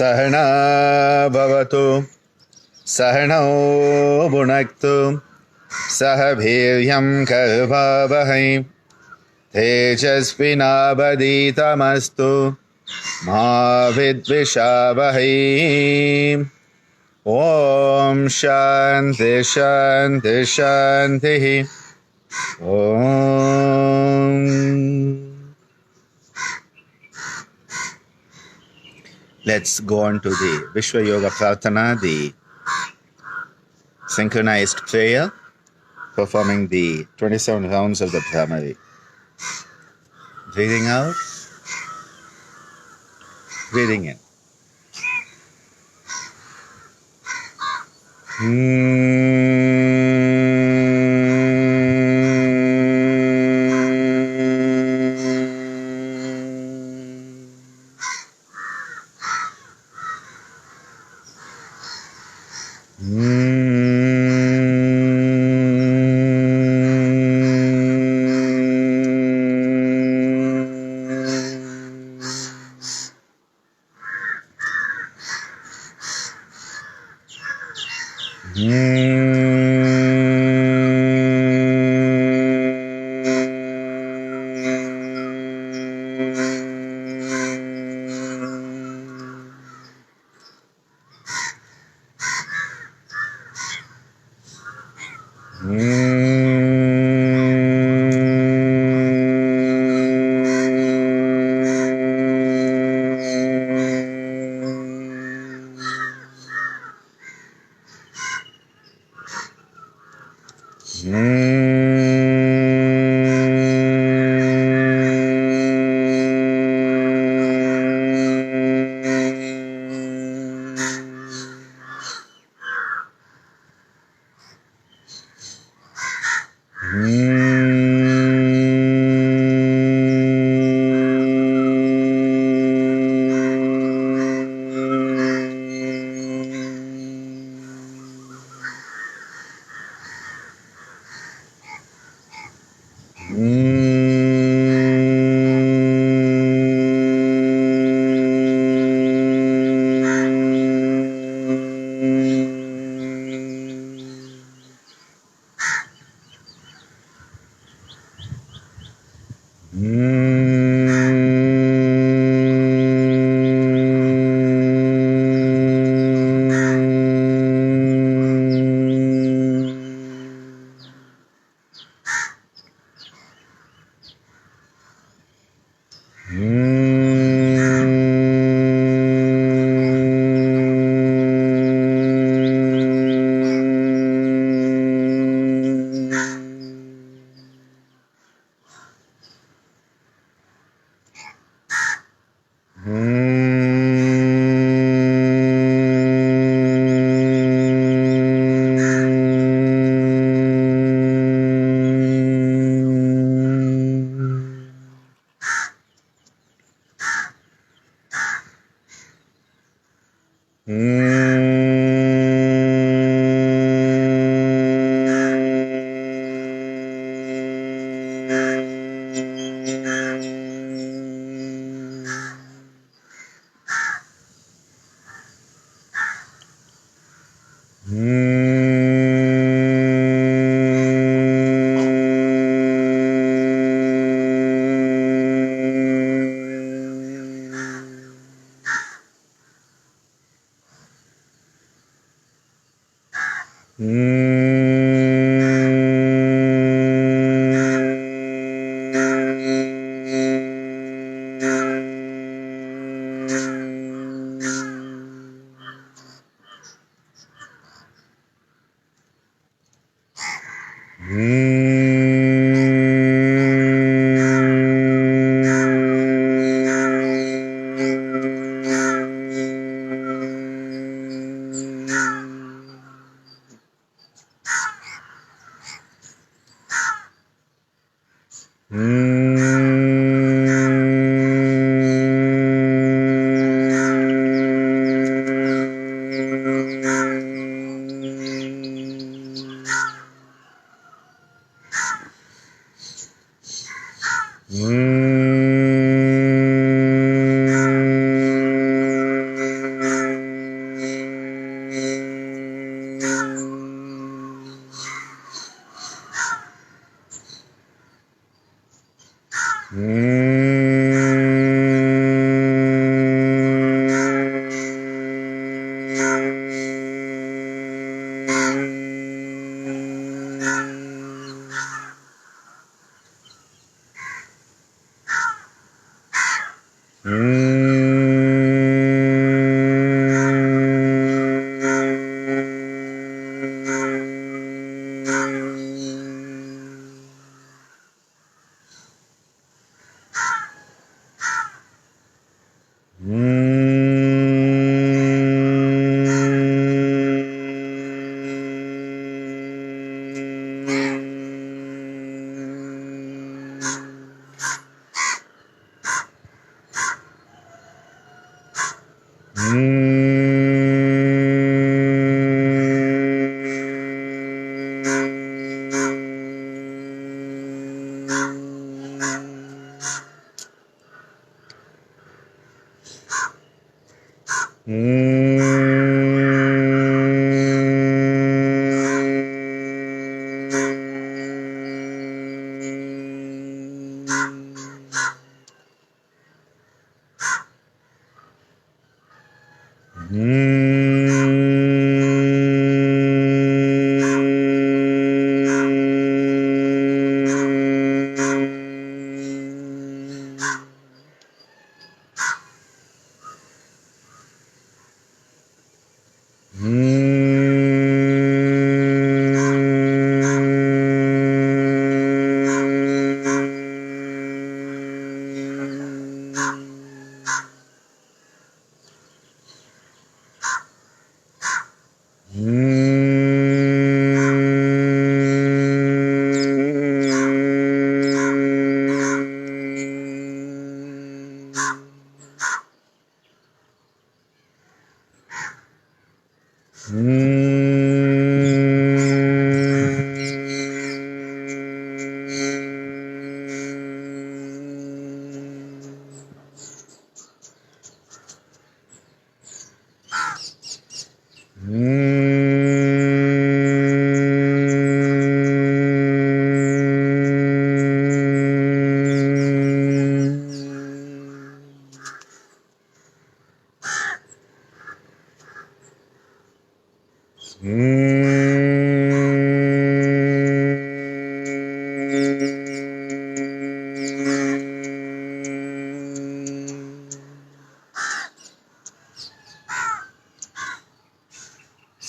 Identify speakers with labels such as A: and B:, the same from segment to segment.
A: Sahana bhavatu Sahano bhunaktu Sahabhiryam karvavahai Tejasvinabaditamastu Ma vidvishavahai. Om Shanti Shanti Shanti. Om. Let's go on to the Vishwa Yoga Prarthana, the synchronized prayer, performing the 27 rounds of the Brahmari. Breathing out, breathing in.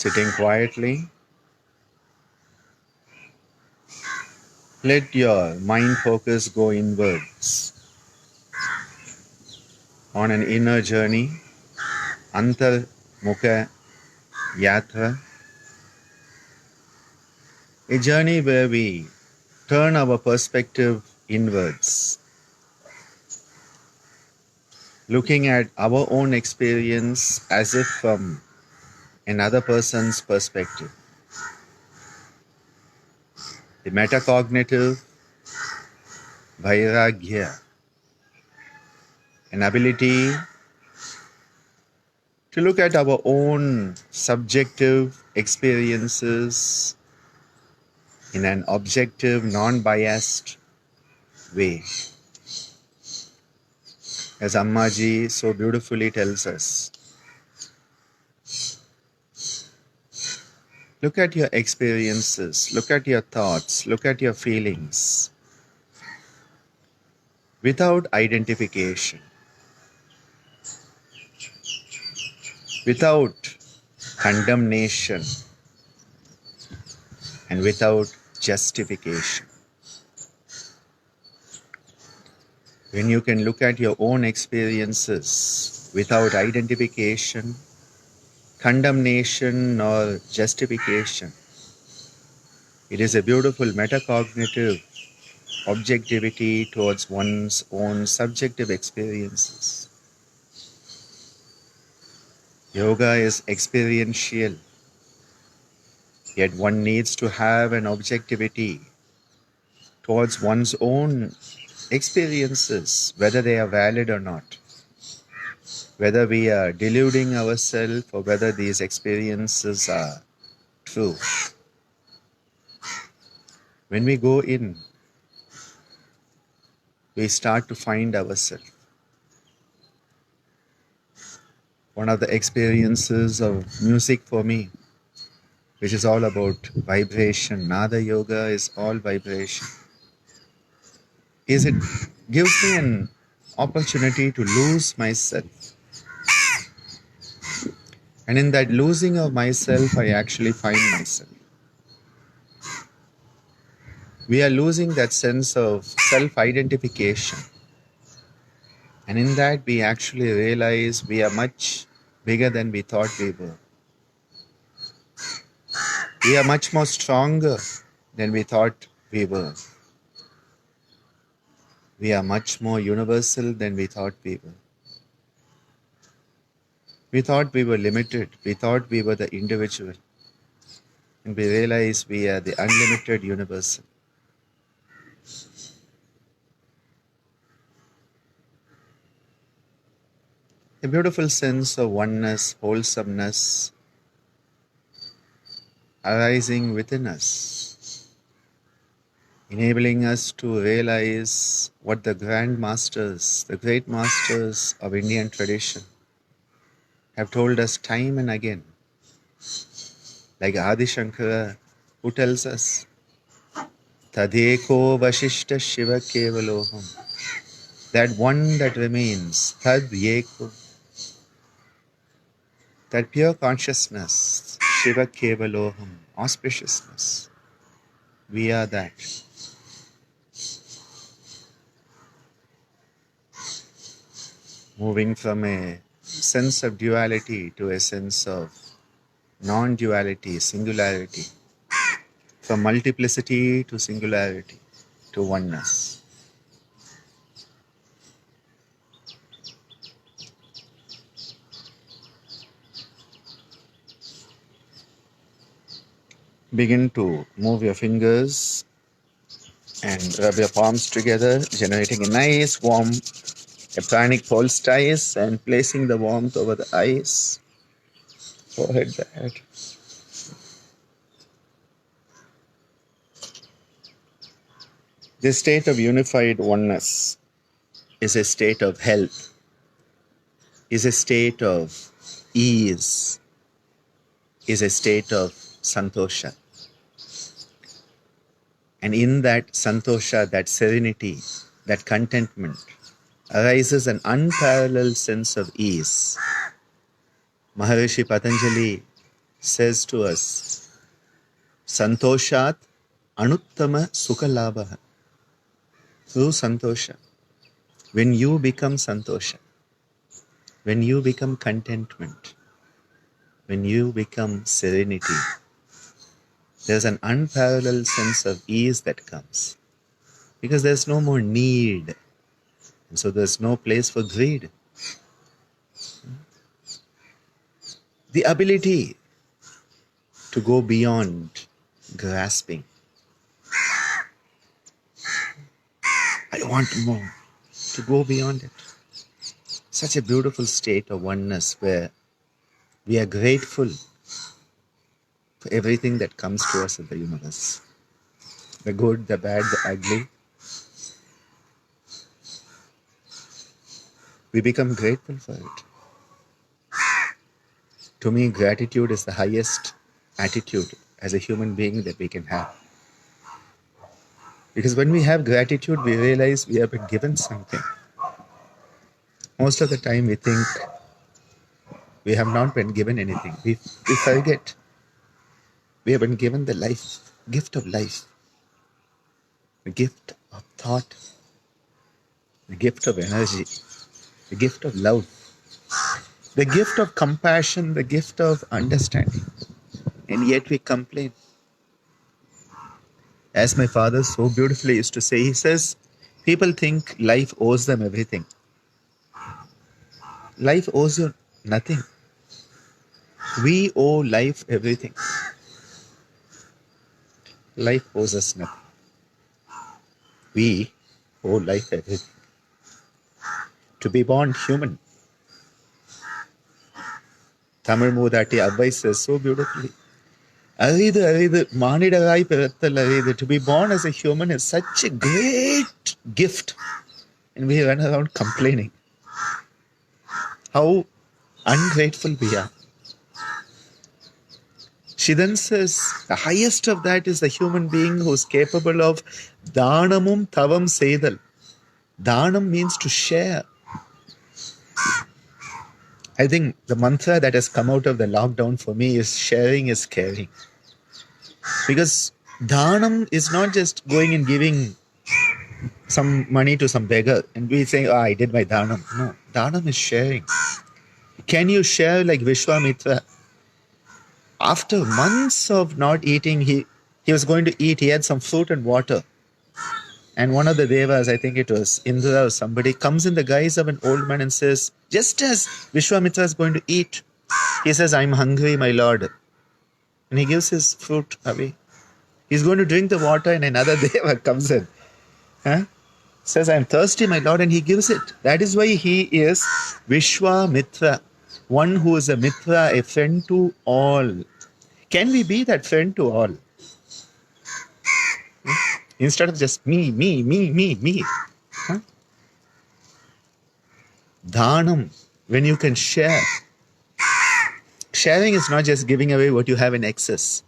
A: Sitting quietly, let your mind focus go inwards on an inner journey, Antar Mukha Yatra, a journey where we turn our perspective inwards, looking at our own experience as if from another person's perspective. The metacognitive vairagya, an ability to look at our own subjective experiences in an objective, non-biased way. As Ammaji so beautifully tells us, look at your experiences, look at your thoughts, look at your feelings without identification, without condemnation, and without justification. When you can look at your own experiences without identification, condemnation, or justification, it is a beautiful metacognitive objectivity towards one's own subjective experiences. Yoga is experiential, yet one needs to have an objectivity towards one's own experiences, whether they are valid or not, whether we are deluding ourselves or whether these experiences are true. When we go in, we start to find ourselves. One of the experiences of music for me, which is all about vibration, Nada Yoga is all vibration, is it gives me an opportunity to lose myself. And in that losing of myself, I actually find myself. We are losing that sense of self-identification. And in that, we actually realize we are much bigger than we thought we were. We are much more stronger than we thought we were. We are much more universal than we thought we were. We thought we were limited. We thought we were the individual. And we realize we are the unlimited universal. A beautiful sense of oneness, wholesomeness arising within us, enabling us to realize what the grand masters, the great masters of Indian tradition have told us time and again. Like Adi Shankara, who tells us, Tadeko Vashishta Shiva Kevaloham, that one that remains, Tad Yeko, that pure consciousness, Shiva Kevaloham, auspiciousness, we are that. Moving from a sense of duality to a sense of non-duality, singularity, from multiplicity to singularity, to oneness. Begin to move your fingers and rub your palms together, generating a nice warm pranic solstice and placing the warmth over the eyes, forehead, the head. This state of unified oneness is a state of health, is a state of ease, is a state of santosha. And in that santosha, that serenity, that contentment, arises an unparalleled sense of ease. Maharishi Patanjali says to us, Santoshat anuttama sukhalabha. Through santosha, when you become santosha, when you become contentment, when you become serenity, there's an unparalleled sense of ease that comes. Because there's no more need. And so there's no place for greed. The ability to go beyond grasping. I want more. To go beyond it. Such a beautiful state of oneness where we are grateful for everything that comes to us in the universe. The good, the bad, the ugly. We become grateful for it. To me, gratitude is the highest attitude as a human being that we can have. Because when we have gratitude, we realize we have been given something. Most of the time we think we have not been given anything. We forget. We have been given the gift of life, the gift of thought, the gift of energy, the gift of love, the gift of compassion, the gift of understanding. And yet we complain. As my father so beautifully used to say, he says, people think life owes them everything. Life owes you nothing. We owe life everything. Life owes us nothing. We owe life everything. To be born human. Tamil Mudati advises so beautifully. To be born as a human is such a great gift. and we run around complaining. How ungrateful we are. She then says, the highest of that is the human being who is capable of Dhanamum Tavam Seidal. Dhanam means to share. I think the mantra that has come out of the lockdown for me is sharing is caring. Because Dhanam is not just going and giving some money to some beggar and we saying, oh, I did my Dhanam. No, Dhanam is sharing. Can you share like Vishwamitra? After months of not eating, he was going to eat. He had some fruit and water. And one of the devas, I think it was Indra or somebody, comes in the guise of an old man and says, just as Vishwamitra is going to eat, he says, I'm hungry, my lord. And he gives his fruit away. He's going to drink the water and another deva comes in. Says, I'm thirsty, my lord, and he gives it. That is why he is Vishwamitra, one who is a mitra, a friend to all. Can we be that friend to all? Instead of just me. Dhanam, when you can share. Sharing is not just giving away what you have in excess.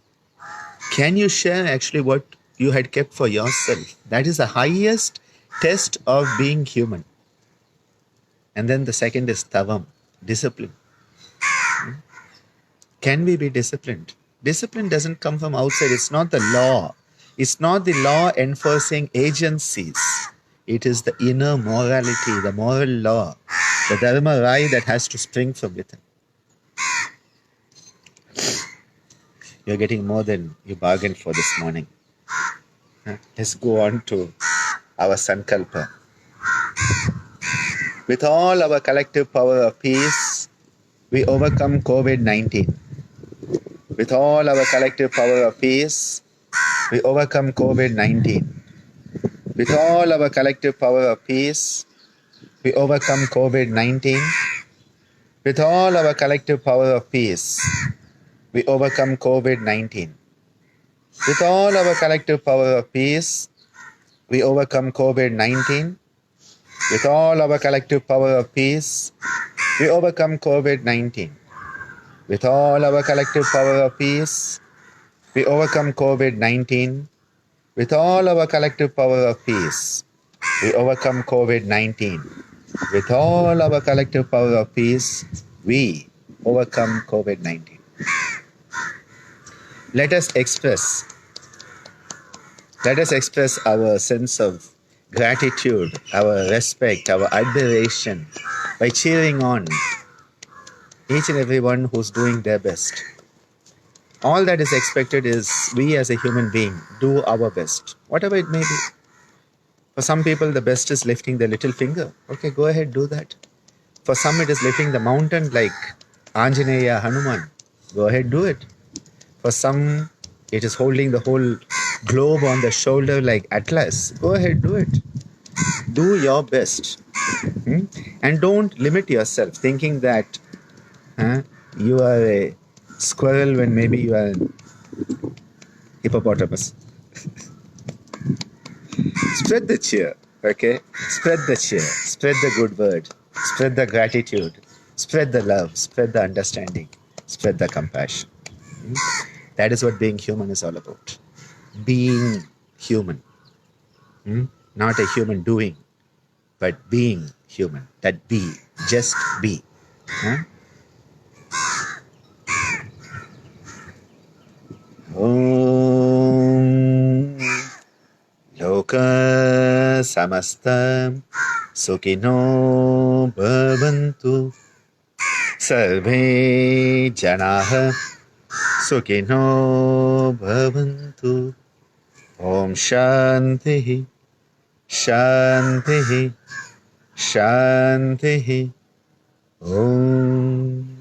A: Can you share actually what you had kept for yourself? That is the highest test of being human. And then the second is tavam, discipline. Can we be disciplined? Discipline doesn't come from outside. It's not the law. It's not the law enforcing agencies. It is the inner morality, the moral law, the dharma rai that has to spring from within. You're getting more than you bargained for this morning. Let's go on to our sankalpa. With all our collective power of peace, we overcome COVID-19. With all our collective power of peace, we overcome COVID-19. With all our collective power of peace, we overcome COVID-19. With all our collective power of peace, we overcome COVID-19. With all our collective power of peace, we overcome COVID-19. With all our collective power of peace, we overcome COVID-19. With all our collective power of peace, we overcome COVID-19. With all our collective power of peace, we overcome COVID-19. With all our collective power of peace, we overcome COVID-19. Let us express our sense of gratitude, our respect, our admiration by cheering on each and everyone who's doing their best. All that is expected is we as a human being do our best, whatever it may be. For some people, the best is lifting the little finger. Okay, go ahead, do that. For some, it is lifting the mountain like Anjaneya, Hanuman. Go ahead, do it. For some, it is holding the whole globe on the shoulder like Atlas. Go ahead, do it. Do your best. And don't limit yourself thinking that you are a squirrel when maybe you are a hippopotamus. Spread the cheer, okay? Spread the cheer, spread the good word, spread the gratitude, spread the love, spread the understanding, spread the compassion. That is what being human is all about. Being human. Not a human doing, but being human. That be, just be. Om Loka Samasta Sukhino Bhavantu Sarve Janaha Sukhino Bhavantu. Om Shantihi Shantihi Shantihi. Om.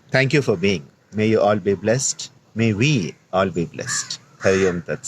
A: Thank you for being. May you all be blessed. May we all be blessed. Hari Om Tat Sat.